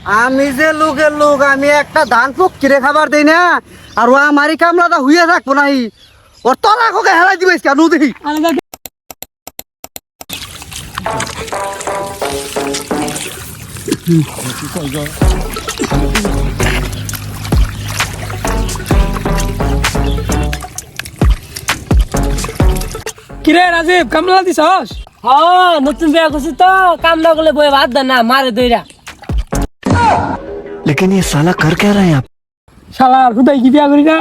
আমি যে লোকের লোক, আমি একটা ধান কিনে খাবার দেই না, আর ও আমারই কামলাটা হুইয়া থাকবো নাই, ওর তলা কোকে হেলাই দিবে কেন দেখি। কিরে রাজীব, কামলা দিছস? হ্যাঁ, নতুন বিয়া করছি তো, কাম না করলে বই ভাত দেন না, মারে দইরা। लेकिन ये साला कर क्या रहे हैं आप? শালার হুদাই কি বিয়া করি না,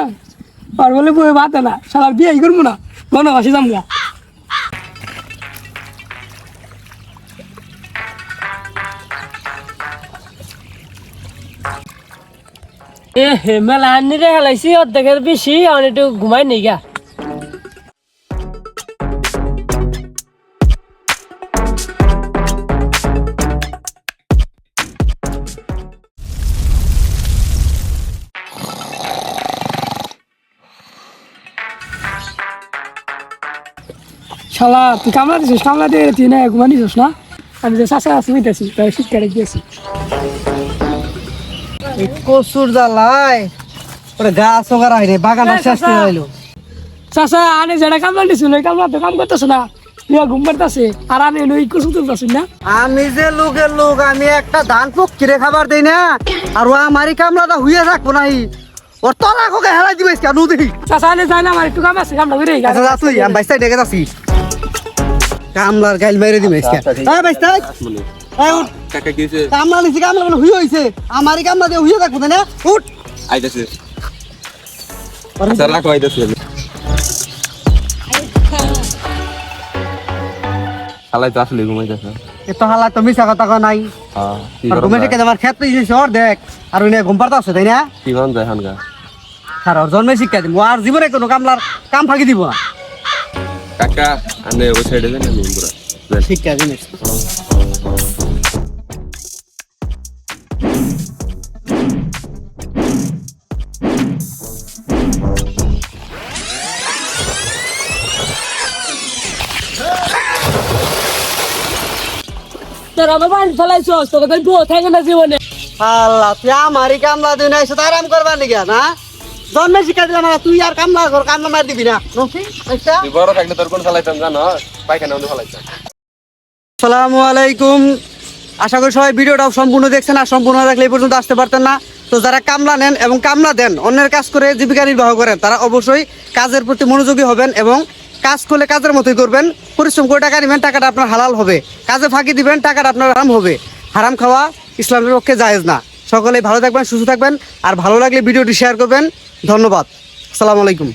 আর বলে বই ভাত দেন না, শালার বিয়াই করবো না, বনবাসী যামগা। এ হে, মেলা আনি রে হেলাইছি, অর্ধেকের বেশি, আমি একটু ঘুমাই নেই গা। শালা তুই কামলা দিছিস, কামলা দিয়ে তুই না ঘুমা নিছিস না? আমি যে চাষা আছি বুঝতেছি, তাই শিক্ষা রেখেছি। এই কসুর জ্বালায় ওরে গাছ ওগার আইরে বাগানটা শেষ করে হইলো। চাষা আনে যেটা কামলা দিছিল, ওই কামলা তো কাম করতেছ না, তুই ঘুম পাড়তাছে, আর আমি ওই কুসু তুলতাছিস না। আমি যে লোকের লোক, আমি একটা ধান কিনে খাবার দেই না, আর ও আমারই কামলাটা হুইয়া থাকবো নাই, ওর তলা কোকে হেলাই দিবে কেন দেখি। চাষা আনে যায় না, আমার একটু কাম আছে, কামলা করে আচ্ছা যা তুই, আমি বাইস্তায় ডেকে যাচ্ছি, কামলার গাইল মেরে দিবে বাইস্তায়। কাকা কি হইছে? কামলা নিছি, কামলা বলে হুই হইছে, আমারই কামলা দিয়ে হুইয়া থাকবো তাই না, উঠ। আইতাছে। আচ্ছা রাখো, আইতাছে। শালাই তো আসলে ঘুমাইতেছে। এ তো হালা তো মিছা কথা কয় নাই, হ্যাঁ, কি আর করব? ঘুমে থেকে আমার ক্ষেত্রে জিনিস ওর দেখ, আর ওই নিয়ে ঘুম পাড়তে আছে তাই না। কি করন যায় হানগা? আর ওর জন্মে শিক্ষা দিব, আর জীবনে কোনো কামলার কাম ফাঁকি দিব না, কাকা আনে ওই সাইডে যান, আমি পুরা যাই। শিক্ষা জিনিস। তোর আমার বাড়ি ফেলাইছস, তোকে তো বউ থাকে না জীবনে। আল্লাহ, তুই আমারই কামলা দিই না, এসে তো আরাম করবার নাকি না, জন্মে শিক্ষা দিলাম, তুই আর কামলা কর, কামলা মার দিবি না। তুই বড় থাকলে তোর কোন চালাইতাম জানো? পায়খানা ওনে ফলাইতাম। আসসালামু আলাইকুম, আশা করি সবাই ভিডিওটা সম্পূর্ণ দেখছেন, আর সম্পূর্ণ দেখলে এই পর্যন্ত আসতে পারতেন না। তো যারা কামলা নেন এবং কামলা দেন, অন্যের কাজ করে জীবিকা নির্বাহ করেন, তারা অবশ্যই কাজের প্রতি মনোযোগী হবেন এবং কাজ করলে কাজের মতোই করবেন। পরিশ্রম করে টাকা নেবেন, টাকাটা আপনার হালাল হবে, কাজে ফাঁকি দিবেন, টাকাটা আপনার হারাম হবে। হারাম খাওয়া ইসলামের পক্ষে জায়েজ না। সকলেই ভালো থাকবেন, সুস্থ থাকবেন, আর ভালো লাগলে ভিডিওটি শেয়ার করবেন। ধন্যবাদ, আসসালামু আলাইকুম।